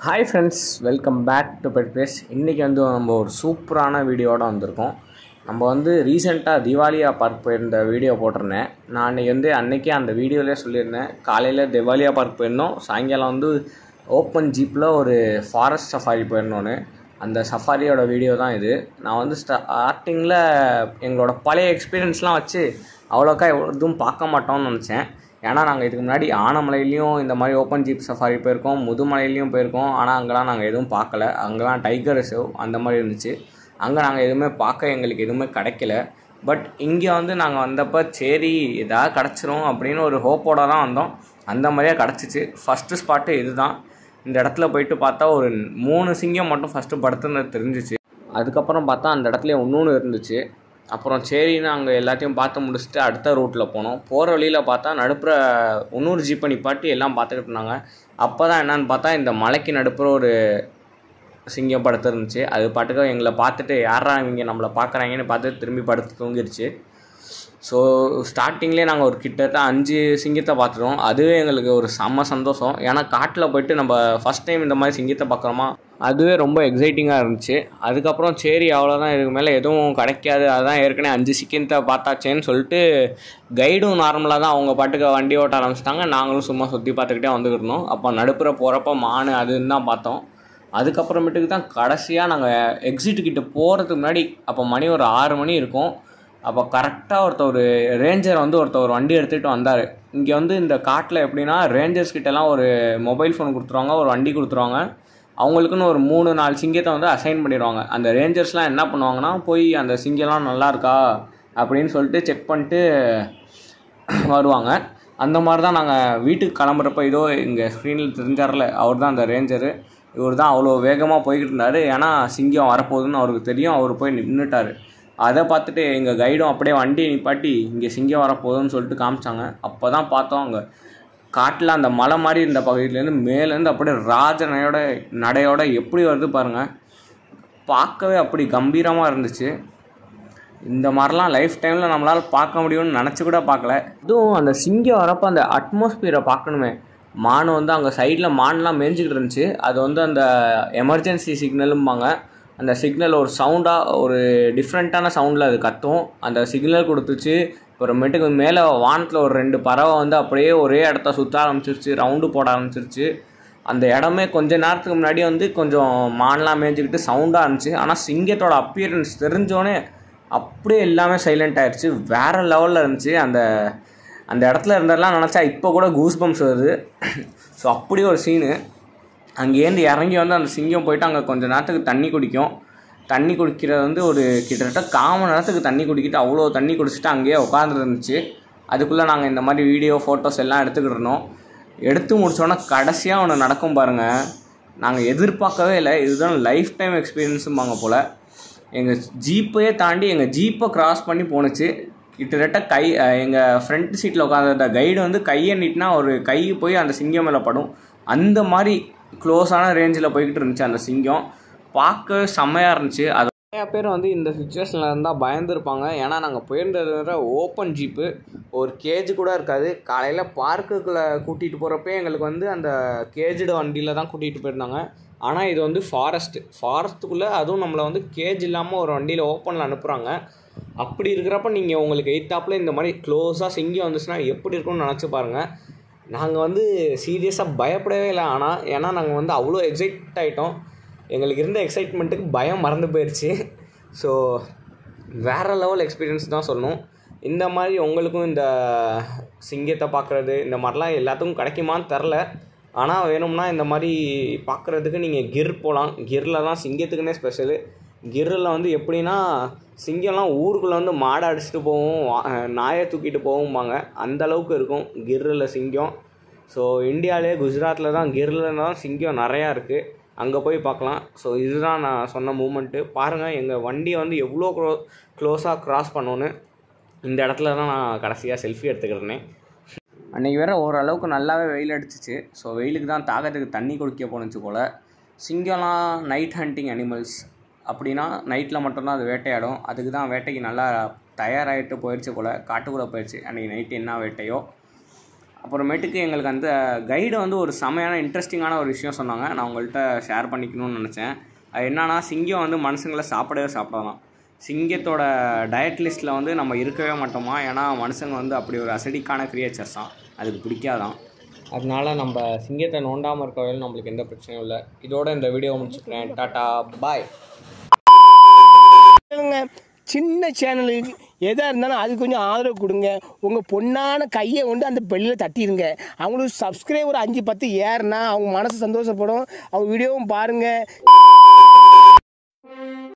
Hi friends, welcome back to pet place. இன்றைக்கி நம்ம ஒரு சூப்பரான வீடியோட வந்திருக்கோம். நம்ம ரீசெண்டாக திவாலியா பார்க் போயிருந்த வீடியோ போட்டிருந்தேன். நான் அன்றைக்கே அந்த வீடியோவிலே சொல்லியிருந்தேன். காலையில் திவாலியா பார்க் போயிருந்தோம், சாயங்காலம் ஓப்பன் ஜீப்பில் ஒரு ஃபாரஸ்ட் சஃபாரி போயிருந்தோன்னு. அந்த சஃபாரியோட வீடியோ தான் இது. நான் ஸ்டார்டிங்கில் எங்களோட பழைய எக்ஸ்பீரியன்ஸ்லாம் வச்சு அவ்வளோக்கா எதுவும் பார்க்க மாட்டோம்னு நினச்சேன். ஏன்னா நாங்கள் இதுக்கு முன்னாடி ஆனமலையிலையும் இந்த மாதிரி ஓப்பன் ஜீப் சஃபாரி போயிருக்கோம், முதுமலையிலையும் போயிருக்கோம். ஆனால் அங்கெல்லாம் நாங்கள் எதுவும் பார்க்கல. அங்கெல்லாம் டைகர் ரிசர்வ் அந்த மாதிரி இருந்துச்சு. அங்கே நாங்கள் எதுவுமே பார்க்க எங்களுக்கு எதுவுமே கிடைக்கல. பட் இங்கே நாங்கள் வந்தப்போ சரி எதாவது கிடச்சிரும் அப்படின்னு ஒரு ஹோப்போட தான் வந்தோம். அந்த மாதிரியே கிடச்சிச்சு. ஃபஸ்ட்டு ஸ்பாட்டு இது தான். இந்த இடத்துல போயிட்டு பார்த்தா ஒரு 3 சிங்கம் மட்டும் ஃபஸ்ட்டு படுத்துன்னு தெரிஞ்சிச்சு. அதுக்கப்புறம் பார்த்தா அந்த இடத்துல இன்னொன்று இருந்துச்சு. அப்புறம் சரின்னு அங்கே எல்லாத்தையும் பார்த்து முடிச்சுட்டு அடுத்த ரூட்டில் போனோம். போகிற வழியில் பார்த்தா நடுப்புற இன்னொரு ஜீப்பை நிப்பாட்டி எல்லாம் பார்த்துக்கிட்டு இருந்தாங்க. அப்போ தான் என்னன்னு பார்த்தா இந்த மலைக்கு நடுப்புற ஒரு சிங்கம் படுத்து இருந்துச்சு. அது பாட்டுக்கு எங்களை பார்த்துட்டு யாரா இவங்க நம்மளை பார்க்குறாங்கன்னு பார்த்துட்டு திரும்பி படுத்து தூங்கிடுச்சு. ஸோ ஸ்டார்டிங்லேயே நாங்கள் ஒரு கிட்டத்தட்ட 5 சிங்கத்தை பார்த்துட்டோம். அதுவே எங்களுக்கு ஒரு செம்ம சந்தோஷம். ஏன்னா காட்டில் போய்ட்டு நம்ம ஃபஸ்ட் டைம் இந்த மாதிரி சிங்கத்தை பார்க்குறோமா, அதுவே ரொம்ப எக்ஸைட்டிங்காக இருந்துச்சு. அதுக்கப்புறம் சரி அவ்வளோதான், இதுக்கு மேலே எதுவும் கிடைக்காது, அதுதான் ஏற்கனவே 5 சிங்கத்தை பார்த்தாச்சேன்னு சொல்லிட்டு கைடும் நார்மலாக தான் அவங்க பாட்டுக்கு வண்டி ஓட்ட ஆரம்பிச்சிட்டாங்க. நாங்களும் சும்மா சுற்றி பார்த்துக்கிட்டே வந்துக்கிட்டு இருந்தோம். அப்போ நடுப்புற போகிறப்ப மான் அதுன்னு தான் பார்த்தோம். அதுக்கப்புறமேட்டுக்கு தான் கடைசியாக நாங்கள் எக்ஸிட்டுக்கிட்ட போகிறதுக்கு முன்னாடி அப்போ மணி ஒரு 6 மணி இருக்கும். அப்போ கரெக்டாக ஒரு ரேஞ்சர் ஒருத்தர் வண்டி எடுத்துகிட்டு வந்தார். இங்கே இந்த காட்டில் எப்படின்னா ரேஞ்சர்ஸ் கிட்டலாம் ஒரு மொபைல் ஃபோன் கொடுத்துருவாங்க, ஒரு வண்டி கொடுத்துருவாங்க. அவங்களுக்குன்னு ஒரு 3-4 சிங்கத்தை அசைன் பண்ணிடுவாங்க. அந்த ரேஞ்சர்ஸ்லாம் என்ன பண்ணுவாங்கன்னா போய் அந்த சிங்கம்லாம் நல்லா இருக்கா அப்படின்னு சொல்லிட்டு செக் பண்ணிட்டு வருவாங்க. அந்த மாதிரி தான் நாங்கள் வீட்டுக்கு கிளம்புறப்ப இதோ இங்கே ஸ்க்ரீனில் தெரிஞ்சார்ல, அவர் தான் அந்த ரேஞ்சரு. இவர் தான் அவ்வளோ வேகமாக போய்கிட்டு இருந்தார். ஏன்னா சிங்கம் வரப்போகுதுன்னு அவருக்கு தெரியும். அவர் போய் நின்றுட்டார். அதை பார்த்துட்டு எங்கள் கைடும் அப்படியே வண்டியை நிப்பாட்டி இங்கே சிங்கம் வரப்போகுதுன்னு சொல்லிட்டு காமிச்சாங்க. அப்போ தான் பார்த்தோம் அங்கே காட்டில் அந்த மலை மாதிரி இருந்த பகுதியிலேருந்து மேலேருந்து அப்படியே நடையோட எப்படி வருது பாருங்கள். பார்க்கவே அப்படி கம்பீரமாக இருந்துச்சு. இந்த மாதிரிலாம் லைஃப் டைமில் நம்மளால் பார்க்க முடியும்னு நினச்சி கூட பார்க்கல. இதுவும் அந்த சிங்கம் வரப்போ அந்த அட்மாஸ்பியரை பார்க்கணுமே. மான் அங்கே சைடில் மான்லாம் மேய்ஞ்சிக்கிட்டு இருந்துச்சு. அது அந்த எமர்ஜென்சி சிக்னலும்பாங்க. அந்த சிக்னல் ஒரு சவுண்டாக ஒரு டிஃப்ரெண்ட்டான சவுண்டில் அது கத்தும். அந்த சிக்னல் கொடுத்துச்சு. அப்புறமேட்டுக்கு மேலே வானத்தில் ஒரு 2 பறவை அப்படியே ஒரே இடத்த சுற்ற ஆரம்பிச்சிருச்சு, ரவுண்டு போட ஆரம்பிச்சிருச்சு. அந்த இடமே கொஞ்ச நேரத்துக்கு முன்னாடி கொஞ்சம் மான்லாம் மேய்ஞ்சிக்கிட்டு சவுண்டாக இருந்துச்சு. ஆனால் சிங்கத்தோட அப்பியரன்ஸ் தெரிஞ்சோடனே அப்படியே எல்லாமே சைலண்ட் ஆகிடுச்சு. வேறு லெவலில் இருந்துச்சு. அந்த இடத்துல இருந்ததெல்லாம் நினச்சா இப்போ கூட கூஸ் பம்ப்ஸ் வருது. ஸோ அப்படி ஒரு சீனு. அங்கேருந்து இறங்கி அந்த சிங்கம் போயிட்டு அங்கே கொஞ்சம் நேரத்துக்கு தண்ணி குடிக்கும். தண்ணி குடிக்கிறது ஒரு கிட்டத்தட்ட 1/4 மணி நேரத்துக்கு தண்ணி குடிக்கிட்டு அவ்வளோ தண்ணி குடிச்சிட்டு அங்கேயே உட்காந்துருந்துச்சு. அதுக்குள்ளே நாங்கள் இந்த மாதிரி வீடியோ ஃபோட்டோஸ் எல்லாம் எடுத்துக்கிட்டு இருந்தோம். எடுத்து முடிச்சோன்னா கடைசியாக ஒன்று நடக்கும் பாருங்கள். நாங்கள் எதிர்பார்க்கவே இல்லை. இதுதான் லைஃப் டைம் எக்ஸ்பீரியன்ஸும்பாங்க போல். எங்கள் ஜீப்பையே தாண்டி எங்கள் ஜீப்பை க்ராஸ் பண்ணி போணுச்சு. கிட்டத்தட்ட எங்கள் ஃப்ரண்ட் சீட்டில் உட்காந்துருந்த கைடு கையை நீட்டினா ஒரு கை போய் அந்த சிங்கம் மேலே படும். அந்த மாதிரி க்ளோஸான ரேஞ்சில் போய்கிட்டு இருந்துச்சு அந்த சிங்கம். பார்க்க செம்மையாக இருந்துச்சு. அது நிறையா பேர் இந்த சுச்சுவேஷனில் இருந்தால் பயந்துருப்பாங்க. ஏன்னா நாங்கள் போயிருந்தது ஓப்பன் ஜீப்பு, ஒரு கேஜ் கூட இருக்காது. காலையில் பார்க்குக்குள்ளே கூட்டிகிட்டு போகிறப்பே எங்களுக்கு அந்த கேஜ்டு வண்டியில் தான் கூட்டிகிட்டு போயிருந்தாங்க. ஆனால் இது ஃபாரஸ்ட்டுக்குள்ளே, அதுவும் நம்மளை கேஜ் இல்லாமல் ஒரு வண்டியில் ஓப்பனில் அனுப்புகிறாங்க. அப்படி இருக்கிறப்ப நீங்கள் உங்களுக்கு எய்த்தாப்பில் இந்த மாதிரி க்ளோஸாக சிங்கம் வந்துச்சுன்னா எப்படி இருக்கும்னு நினச்சி பாருங்கள். நாங்கள் சீரியஸாக பயப்படவே இல்லை. ஆனால் ஏன்னா நாங்கள் அவ்வளோ எக்ஸைட் ஆகிட்டோம். எங்களுக்கு இருந்த எக்ஸைட்மெண்ட்டுக்கு பயம் மறந்து போயிடுச்சு. ஸோ வேறு லெவல் எக்ஸ்பீரியன்ஸ் தான் சொல்லணும். இந்த மாதிரி உங்களுக்கும் இந்த சிங்கத்தை பார்க்குறது இந்த மாதிரிலாம் எல்லாத்துக்கும் கிடைக்குமான்னு தெரில. ஆனால் வேணும்னா இந்த மாதிரி பார்க்குறதுக்கு நீங்கள் கிர் போகலாம். கிரில் தான் சிங்கத்துக்குன்னே ஸ்பெஷலு. கிரில் எப்படின்னா சிங்கம்லாம் ஊருக்குள்ளே மாடை அடிச்சுட்டு போகும், நாயை தூக்கிட்டு போகும்பாங்க. அந்தளவுக்கு இருக்கும் கிரில் சிங்கம். ஸோ இந்தியாவிலே குஜராத்தில் தான் கிரில் தான் சிங்கம் நிறையா இருக்குது. அங்கே போய் பார்க்கலாம். ஸோ இதுதான் நான் சொன்ன மூமெண்ட்டு. பாருங்கள் எங்கள் வண்டியை எவ்வளோ க்ளோஸாக க்ராஸ் பண்ணோன்னு. இந்த இடத்துல தான் நான் கடைசியாக செல்ஃபி எடுத்துக்கிட்டேன். அன்றைக்கி வேறு ஓரளவுக்கு நல்லாவே வெயில் அடிச்சிச்சு. ஸோ வெயிலுக்கு தான் தாகத்துக்கு தண்ணி குடிக்க போணுச்சு போல். சிங்கம்லாம் நைட் ஹண்டிங் அனிமல்ஸ். அப்படின்னா நைட்டில் மட்டும்தான் அது வேட்டையாடும். அதுக்கு தான் வேட்டைக்கு நல்லா தயாராகிட்டு போயிடுச்சு போல். காட்டுக்குள்ளே போயிடுச்சு அன்றைக்கி நைட்டு என்ன வேட்டையோ. அப்புறமேட்டுக்கு எங்களுக்கு அந்த கைடு வந்து ஒரு செமையான இன்ட்ரெஸ்டிங்கான ஒரு விஷயம் சொன்னாங்க. நான் உங்கள்கிட்ட ஷேர் பண்ணிக்கணும்னு நினச்சேன். அது என்னன்னா, சிங்கம் வந்து மனுஷங்களை சாப்பிடாதான். சிங்கத்தோட டயட் லிஸ்ட்டில் வந்து நம்ம இருக்கவே மாட்டோமா. ஏன்னா மனுஷங்க வந்து அப்படி ஒரு அசிடிக்கான கிரியேச்சர்ஸ் தான், அதுக்கு பிடிக்காதான். அதனால நம்ம சிங்கத்தை நோண்டாமல் இருக்க வரையும் நம்மளுக்கு எந்த பிரச்சனையும் இல்லை. இதோட இந்த வீடியோ முடிச்சுக்கிறேன். டாட்டா பாய். சின்ன சேனலுக்கு எதாக இருந்தாலும் அது கொஞ்சம் ஆதரவு கொடுங்க. உங்கள் பொண்ணான கையை கொண்டு அந்த பெல்லில் தட்டிடுங்க. அவங்களுக்கு சப்ஸ்கிரைபர் 5-10 ஏறுனா அவங்க மனசு சந்தோஷப்படும். அவங்க வீடியோவும் பாருங்கள்.